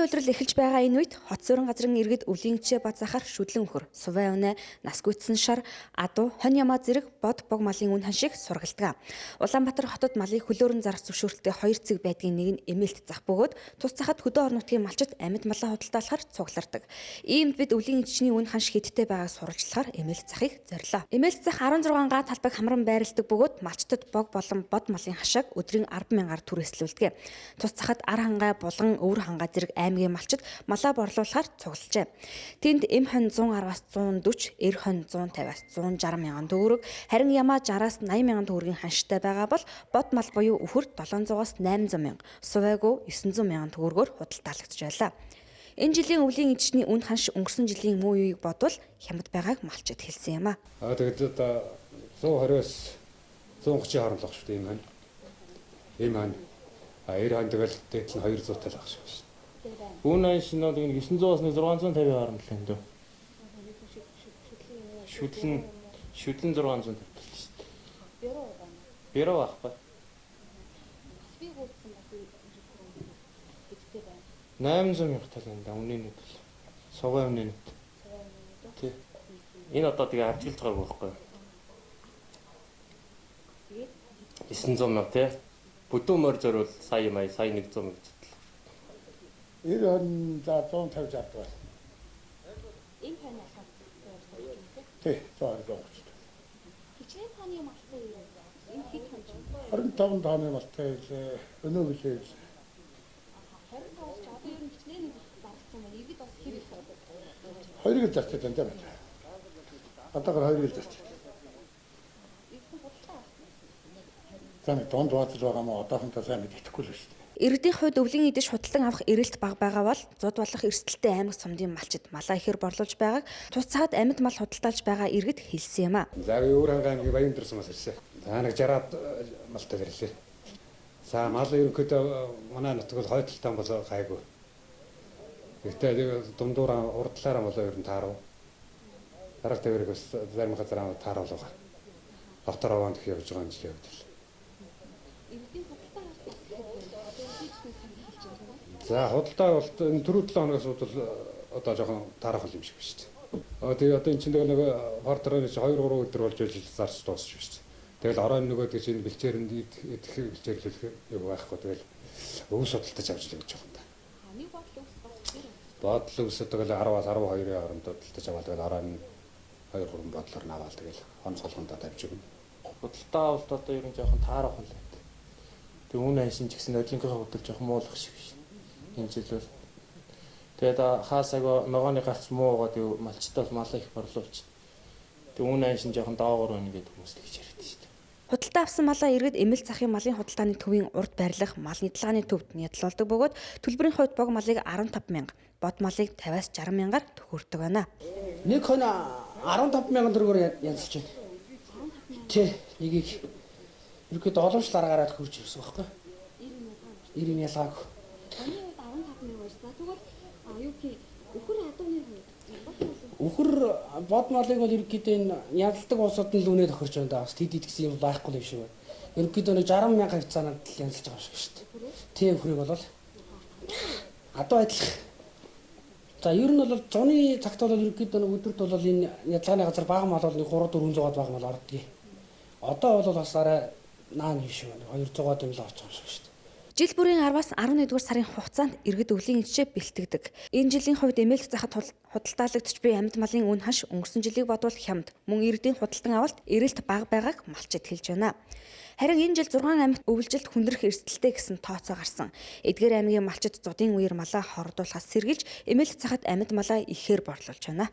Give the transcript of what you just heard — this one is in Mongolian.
Өвлийн улирал эхэлж байгаа энэ үед хот суурин газрын иргэд өвлийн ичээ бат захаар шүтлэн өхөр, сувай өнөө, нас гүйцсэн шар, адуу, хонь ямаа зэрэг бод бог малын үн хан шиг сургалдаг. Улаанбаатар хотод малын хөлөөрөн зарах зөвшөөрөлтэй 2 цэг байдгийн нэг нь эмээлт зах бөгөөд тус захад хөдөө орон нутгийн малчид амьд малаа худалдаалахаар цуглардаг. Иймд бид өвлийн ичний үн хан шиг хэдтэй байгааг сурвалжлахаар эмээлт захыг зорилоо. Эмээлт зах 16 га талбайг хамран байрладаг бөгөөд малчдад бог болон бод малын хашааг өдрийн 10,000-аар түрээслүүлдэг. Тус захад ар хангай, булган, өвөр хангай зэрэг аймгийн малчид малаа борлуулахаар цуглажээ. Тэнд эм хонь 110-аас 140, эр хонь 150-аас 160 мянган төгрөг, харин ямаа 60-аас 80 мянган төгрөгийн ханштай байгаа бол бод мал буюу өхөр 700-аас 800 мянга, сувайгуу 900 мянган төгрөгөөр худалдаалагдж байлаа. Энэ жилийн өвлийн ичний үн ханш өнгөрсөн жилийн муу үеийг бодвол хямд байгааг малчид хэлсэн юм а. Тэгээд 120-аас 130 хооронд л шүү дээ энэ хань. Ийм хань. Эр хань тэгэл дээдл нь 200 тал ах шиг шүү. Үн ан шинэ нэг 900-аас 650 хооронд л энэ дөө. Шүтлэн 600 тавьдаг шүү дээ. Бэрөө байхгүй. 800 мянга тал энэ да үнийн нэг л. Сувай үнийн нэг. Тий. Энэ одоо тэгээ авчилж байгаагүй байхгүй юу? 900 мянга тий. Бүдүүн мөр зөрүүл сая 100 мянга зүтэл. 90 за 150 жаадаг байна. Энэ хань алхаад тий 130. хичнээн таны малтай юу? Энэ хэд хонч? 25 тонны малтай өнөө гэлээ. 25 ч одоо ер нь хичнээн зарцсан байна. Иргэд бас хэр их болов? Хоёрыг л зарчаад байна даа. Одоогор хоёрыг л зарчаад. Таны донд баатал байгаа мó одоохонтой сайн мэддэхгүй л шүү дээ. Иргэдийн хувьд өвлийн идэж худалдан авах эрэлт бага байгаа бол зуд болох эрсдэлтэй аймаг сумдын малчид малаа ихээр борлуулж байгааг тус цагт амьд мал худалдаалж байгаа иргэд хэлсэн юм а. За өөр хангаа аймгийн Баян Дэрсмаас ирсэн. За нэг 60-аад малтай ирлээ. За мал ерөнхийдөө манай нутаг бол хойдолтой болоо гайгүй. Гэхдээ дундуураа урдлаараа болоо ер нь таарав. Дараа тавирыг бас зарим газараа тааруулгаа. Дотор аваад их явж байгаа юм жишээ өгдөл. За худалдаа бол энэ түрүү 7 хоногоос бол одоо жоохон таарах юм шиг байна шүү дээ. Тэгээ одоо энэ чинь нэг хордроо 2-3 өдөр болж зарч дуусч байна шүү дээ. Тэгэл оройн нөгөө гэж энэ бэлчээрэнд идэх бэлчээрлэх юу байхгүй. Тэгэл өв судалтаж авч л гэж байгаа юм да. Ханы бодол ус бас гэр. Бодол ус тэгэл 10-аас 12-ийн хооронд судалтаж аваад тэгэл оройн 2-3 бодлоор нь аваад тэгэл онцгойлгондоо тавьж өгнө. Худалдаа авалт одоо ер нь жоохон таарах юм байна. Тэг үн аншин ч гэсэн одлонхоо хөдөл жоохон муулах шиг байна. Энэ жил бол тэгээд хаасаагаа ногооны гарц муу байгаа тэг малчтай бол малаа их борлуулж. Тэг үн аншин жоохон доогоор байна гэдэг хүмүүс л гэж яриад шүү дээ. Худалдаа авсан малаа иргэд эмээлт захын малын худалдааны төвийн урд барилах малны идэлгааны төвд нядалуулдаг бөгөөд төлбөрийн хувьд бог малыг 15 мянга, бод малыг 50-аас 60 мянгаар төхөөрдөг байна. Нэг хонь 15 мянган төгрөгөөр янзлж байна. Тий, нэгийг ерөөд олончлаар гараад хөрж ирсэн байхгүй. 90 ялгаагүй. Таны хувьд 15 мянга байна. Тэгвэл юу гэх өхөр адууны хувьд Өхөр бод малыг бол ерөөдөө энэ ядалдаг улсууд нь л үнэ тохирч байна да. Бас тэд идгсэн юм байхгүй юм шиг байна. Ерөөдөө нэг 60 мянга хавцаанаар л янзлж байгаа шиг шүү дээ. Тий, өхрийг бол адуу адилах. За ер нь бол зуны цагт бол ерөөдөө нэг өдөрт бол энэ ядлагын газар бага мал бол нэг 300-400 бага мал ордгийг. Одоо бол бас арай наан юм шиг байна. 200 юм л орж байгаа юм шиг шүү дээ. Жил бүрийн 10-аас 11 дугаар сарын хугацаанд иргэд өвлийн ичээ бэлтгэдэг. Энэ жилийн хувьд эмээлт захад худалдаалагдж буй амьд малын үн ханш өнгөрсөн жилийг бодвол хямд, мөн иргэдийн худалдан авалт эрэлт бага байгааг малчид хэлж байна. Харин энэ жил 6 аймагт өвлжилт хүндрэх эрсдэлтэй гэсэн тооцоо гарсан. Эдгээр аймгийн малчид зудын үеэр малаа хордуулахаас сэргийлж эмээлт захад амьд малаа ихээр борлуулж байна.